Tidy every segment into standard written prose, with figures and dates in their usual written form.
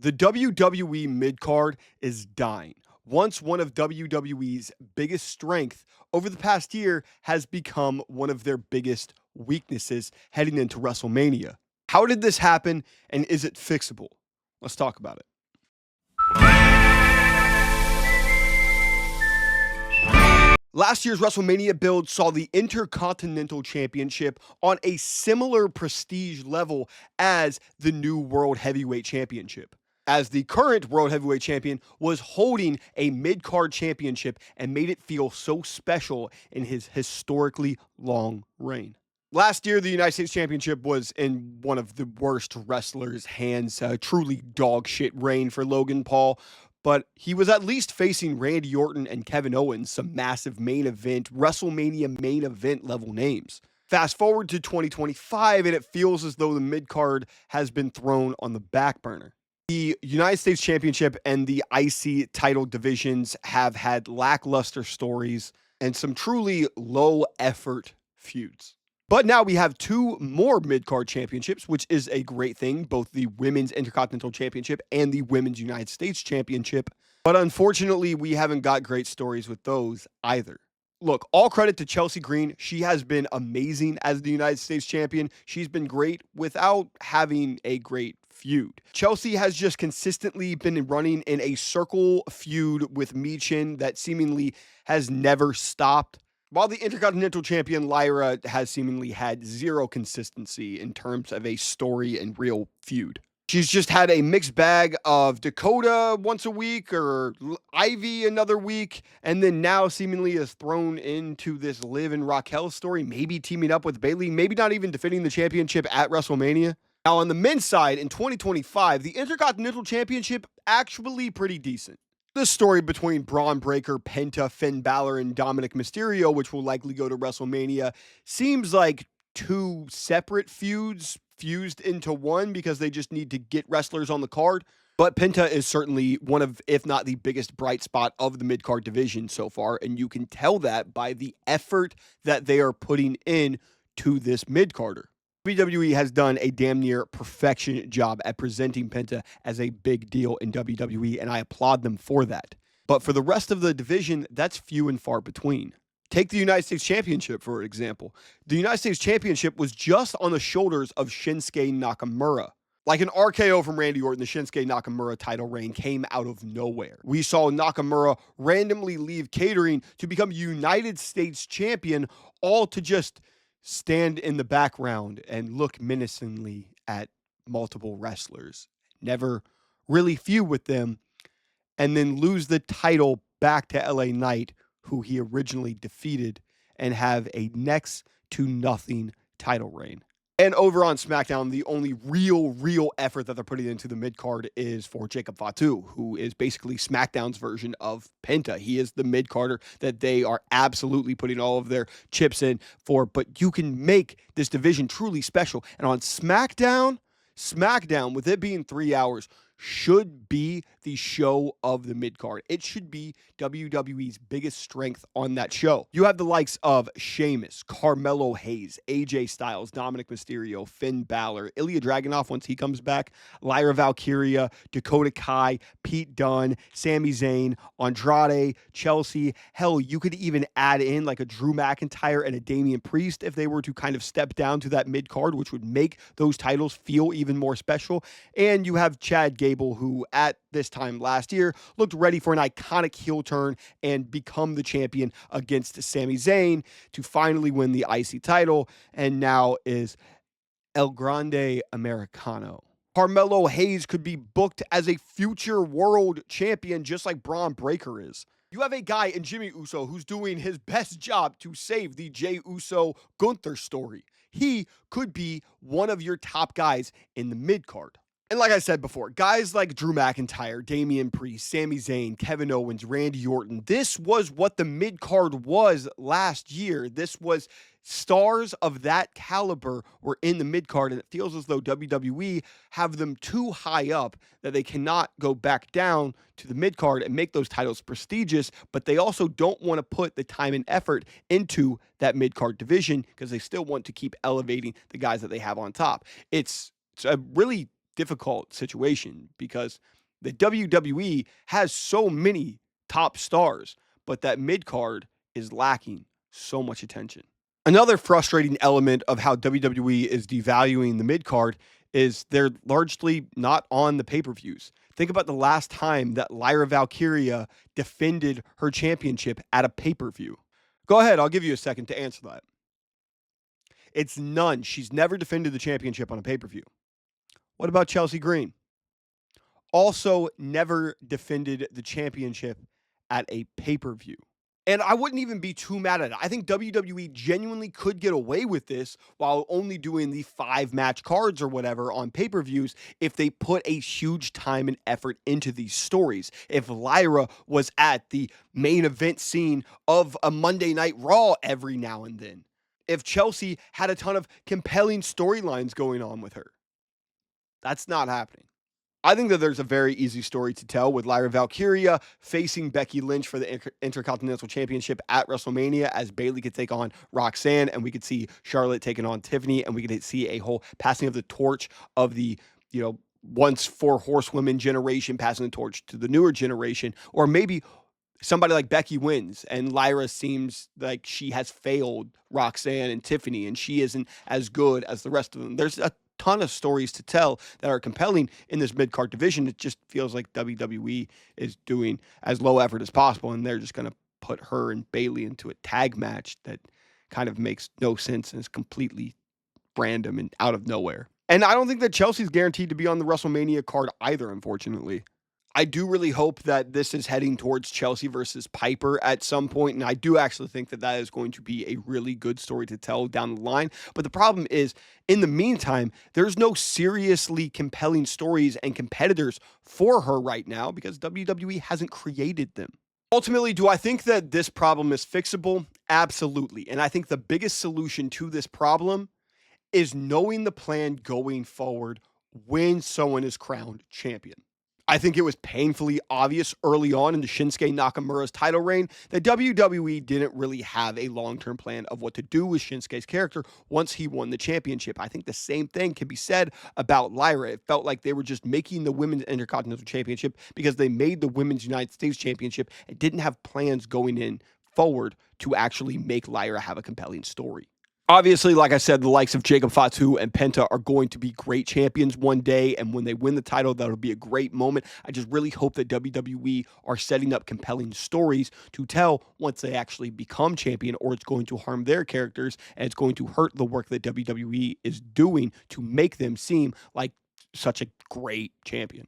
The WWE Midcard is dying. Once one of WWE's biggest strengths over the past year has become one of their biggest weaknesses heading into WrestleMania. How did this happen and is it fixable? Let's talk about it. Last year's WrestleMania build saw the Intercontinental Championship on a similar prestige level as the new World Heavyweight Championship, as the current World Heavyweight Champion was holding a mid-card championship and made it feel so special in his historically long reign. Last year, the United States Championship was in one of the worst wrestlers' hands, truly dog shit reign for Logan Paul, but he was at least facing Randy Orton and Kevin Owens, some massive main event, WrestleMania main event level names. Fast forward to 2025, and it feels as though the mid-card has been thrown on the back burner. The United States Championship and the IC title divisions have had lackluster stories and some truly low-effort feuds. But now we have two more mid-card championships, which is a great thing, both the Women's Intercontinental Championship and the Women's United States Championship. But unfortunately, we haven't got great stories with those either. Look, all credit to Chelsea Green. She has been amazing as the United States Champion. She's been great without having a great feud. Chelsea has just consistently been running in a circle feud with Michin that seemingly has never stopped, while the Intercontinental Champion Lyra has seemingly had zero consistency in terms of a story and real feud. She's just had a mixed bag of Dakota once a week or Ivy another week, and then now seemingly is thrown into this Liv and Raquel story, maybe teaming up with Bayley, maybe not even defending the championship at WrestleMania. Now on the men's side, in 2025, the Intercontinental Championship actually pretty decent. The story between Braun Breaker, Penta, Finn Balor, and Dominic Mysterio, which will likely go to WrestleMania, seems like two separate feuds fused into one because they just need to get wrestlers on the card. But Penta is certainly one of, if not the biggest bright spot of the mid-card division so far, and you can tell that by the effort that they are putting in to this mid-carder. WWE has done a damn near perfection job at presenting Penta as a big deal in WWE, and I applaud them for that. But for the rest of the division, that's few and far between. Take the United States Championship, for example. The United States Championship was just on the shoulders of Shinsuke Nakamura. Like an RKO from Randy Orton, the Shinsuke Nakamura title reign came out of nowhere. We saw Nakamura randomly leave catering to become United States Champion, all to just stand in the background and look menacingly at multiple wrestlers, never really feud with them, and then lose the title back to LA Knight, who he originally defeated, and have a next to nothing title reign. And over on SmackDown, the only real effort that they're putting into the mid-card is for Jacob Fatu, who is basically SmackDown's version of Penta. He is the mid-carder that they are absolutely putting all of their chips in for, but you can make this division truly special. And on SmackDown, with it being 3 hours, should be the show of the mid-card. It should be WWE's biggest strength on that show. You have the likes of Sheamus, Carmelo Hayes, AJ Styles, Dominic Mysterio, Finn Balor, Ilya Dragunov once he comes back, Lyra Valkyria, Dakota Kai, Pete Dunne, Sami Zayn, Andrade, Chelsea. Hell, you could even add in like a Drew McIntyre and a Damian Priest if they were to kind of step down to that mid-card, which would make those titles feel even more special. And you have Chad Gable, who at this time last year looked ready for an iconic heel turn and become the champion against Sami Zayn to finally win the IC title, and now is El Grande Americano. Carmelo Hayes could be booked as a future world champion just like Braun Breaker is. You have a guy in Jimmy Uso who's doing his best job to save the Jey Uso Gunther story. He could be one of your top guys in the mid-card. And like I said before, guys like Drew McIntyre, Damian Priest, Sami Zayn, Kevin Owens, Randy Orton, this was what the mid-card was last year. This was stars of that caliber were in the mid-card, and it feels as though WWE have them too high up that they cannot go back down to the mid-card and make those titles prestigious, but they also don't want to put the time and effort into that mid-card division because they still want to keep elevating the guys that they have on top. It's a really difficult situation because the WWE has so many top stars, but that mid card is lacking so much attention. Another frustrating element of how WWE is devaluing the mid card is they're largely not on the pay-per-views. Think about the last time that Lyra Valkyria defended her championship at a pay-per-view. Go ahead, I'll give you a second to answer that. It's none. She's never defended the championship on a pay-per-view. What about Chelsea Green? Also never defended the championship at a pay-per-view. And I wouldn't even be too mad at it. I think WWE genuinely could get away with this while only doing the 5-match cards or whatever on pay-per-views if they put a huge time and effort into these stories. If Lyra was at the main event scene of a Monday Night Raw every now and then. If Chelsea had a ton of compelling storylines going on with her. That's not happening. I think that there's a very easy story to tell with Lyra Valkyria facing Becky Lynch for the Intercontinental Championship at WrestleMania, as Bayley could take on Roxanne, and we could see Charlotte taking on Tiffany, and we could see a whole passing of the torch of the, once 4 horsewomen generation passing the torch to the newer generation. Or maybe somebody like Becky wins and Lyra seems like she has failed Roxanne and Tiffany and she isn't as good as the rest of them. There's a ton of stories to tell that are compelling in this mid-card division. It just feels like WWE is doing as low effort as possible, and they're just going to put her and Bayley into a tag match that kind of makes no sense and is completely random and out of nowhere. And I don't think that Chelsea's guaranteed to be on the WrestleMania card either, unfortunately. I do really hope that this is heading towards Chelsea versus Piper at some point, and I do actually think that that is going to be a really good story to tell down the line. But the problem is, in the meantime, there's no seriously compelling stories and competitors for her right now because WWE hasn't created them. Ultimately, do I think that this problem is fixable? Absolutely. And I think the biggest solution to this problem is knowing the plan going forward when someone is crowned champion. I think it was painfully obvious early on in the Shinsuke Nakamura's title reign that WWE didn't really have a long-term plan of what to do with Shinsuke's character once he won the championship. I think the same thing can be said about Lyra. It felt like they were just making the Women's Intercontinental Championship because they made the Women's United States Championship and didn't have plans going in forward to actually make Lyra have a compelling story. Obviously, like I said, the likes of Jacob Fatu and Penta are going to be great champions one day, and when they win the title, that'll be a great moment. I just really hope that WWE are setting up compelling stories to tell once they actually become champion, or it's going to harm their characters, and it's going to hurt the work that WWE is doing to make them seem like such a great champion.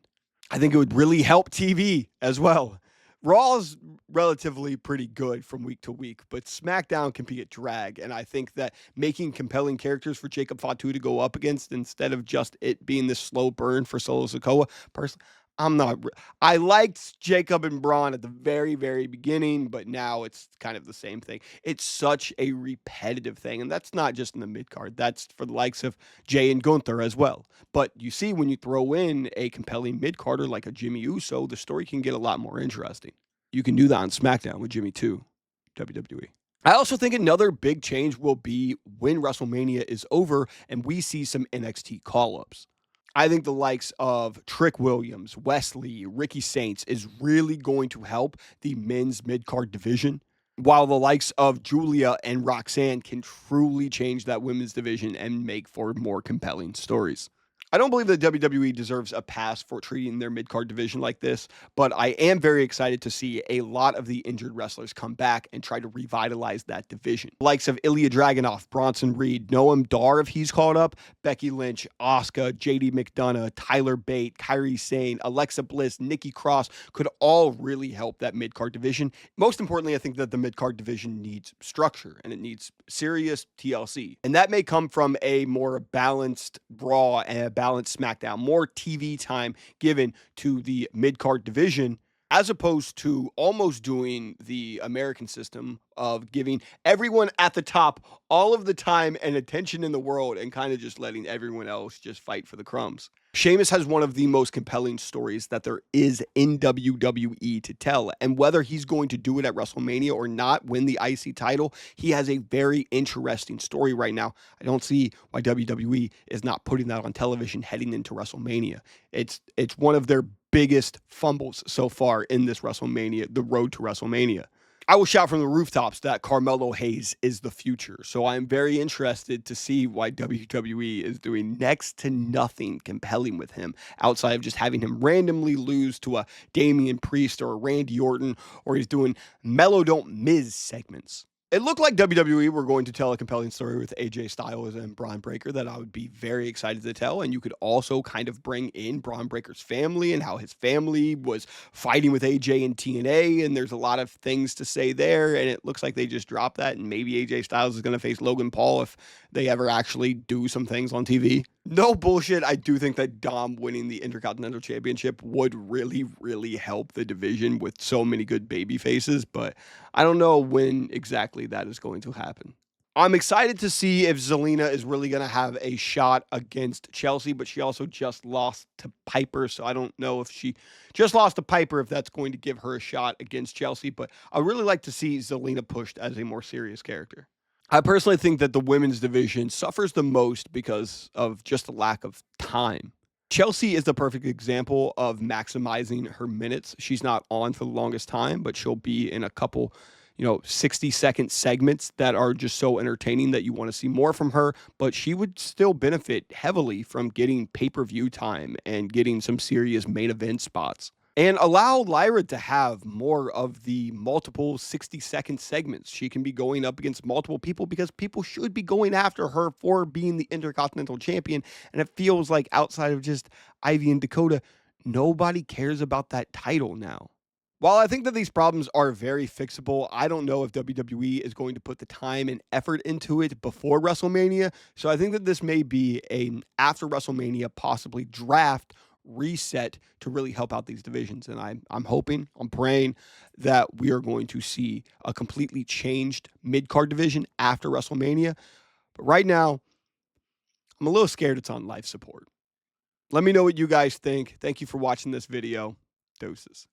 I think it would really help TV as well. Raw is relatively pretty good from week to week, but SmackDown can be a drag. And I think that making compelling characters for Jacob Fatu to go up against instead of just it being this slow burn for Solo Sikoa, personally, I liked Jacob and Braun at the very, very beginning, but now it's kind of the same thing. It's such a repetitive thing, and that's not just in the mid-card. That's for the likes of Jay and Gunther as well. But you see, when you throw in a compelling mid-carder like a Jimmy Uso, the story can get a lot more interesting. You can do that on SmackDown with Jimmy too, WWE. I also think another big change will be when WrestleMania is over and we see some NXT call-ups. I think the likes of Trick Williams, Wesley, Ricky Saints is really going to help the men's mid-card division, while the likes of Julia and Roxanne can truly change that women's division and make for more compelling stories. I don't believe that WWE deserves a pass for treating their mid-card division like this, but I am very excited to see a lot of the injured wrestlers come back and try to revitalize that division. The likes of Ilya Dragunov, Bronson Reed, Noam Dar if he's called up, Becky Lynch, Asuka, JD McDonough, Tyler Bate, Kairi Sane, Alexa Bliss, Nikki Cross could all really help that mid-card division. Most importantly, I think that the mid-card division needs structure and it needs serious TLC. And that may come from a more balanced Raw and a balanced SmackDown, more TV time given to the mid-card division as opposed to almost doing the American system of giving everyone at the top all of the time and attention in the world and kind of just letting everyone else just fight for the crumbs. Sheamus has one of the most compelling stories that there is in WWE to tell. And whether he's going to do it at WrestleMania or not, win the IC title, he has a very interesting story right now. I don't see why WWE is not putting that on television heading into WrestleMania. It's one of their biggest fumbles so far in this WrestleMania, the road to WrestleMania. I will shout from the rooftops that Carmelo Hayes is the future. So I'm very interested to see why WWE is doing next to nothing compelling with him outside of just having him randomly lose to a Damian Priest or a Randy Orton, or he's doing Mellow Don't Miz segments. It looked like WWE were going to tell a compelling story with AJ Styles and Braun Breaker that I would be very excited to tell. And you could also kind of bring in Braun Breaker's family and how his family was fighting with AJ in TNA. And there's a lot of things to say there. And it looks like they just dropped that. And maybe AJ Styles is going to face Logan Paul if they ever actually do some things on TV. No bullshit. I do think that Dom winning the Intercontinental Championship would really, really help the division with so many good baby faces, but I don't know when exactly that is going to happen. I'm excited to see if Zelina is really going to have a shot against Chelsea, but she also just lost to Piper, so I don't know if she just lost to Piper, if that's going to give her a shot against Chelsea, but I really like to see Zelina pushed as a more serious character. I personally think that the women's division suffers the most because of just the lack of time. Chelsea is the perfect example of maximizing her minutes. She's not on for the longest time, but she'll be in a couple, 60-second segments that are just so entertaining that you want to see more from her. But she would still benefit heavily from getting pay-per-view time and getting some serious main event spots. And allow Lyra to have more of the multiple 60-second segments. She can be going up against multiple people because people should be going after her for being the Intercontinental Champion. And it feels like outside of just Ivy and Dakota, nobody cares about that title now. While I think that these problems are very fixable, I don't know if WWE is going to put the time and effort into it before WrestleMania. So I think that this may be an after WrestleMania, possibly draft reset to really help out these divisions. And I'm hoping, I'm praying that we are going to see a completely changed mid-card division after WrestleMania. But right now, I'm a little scared it's on life support. Let me know what you guys think. Thank you for watching this video. Doses.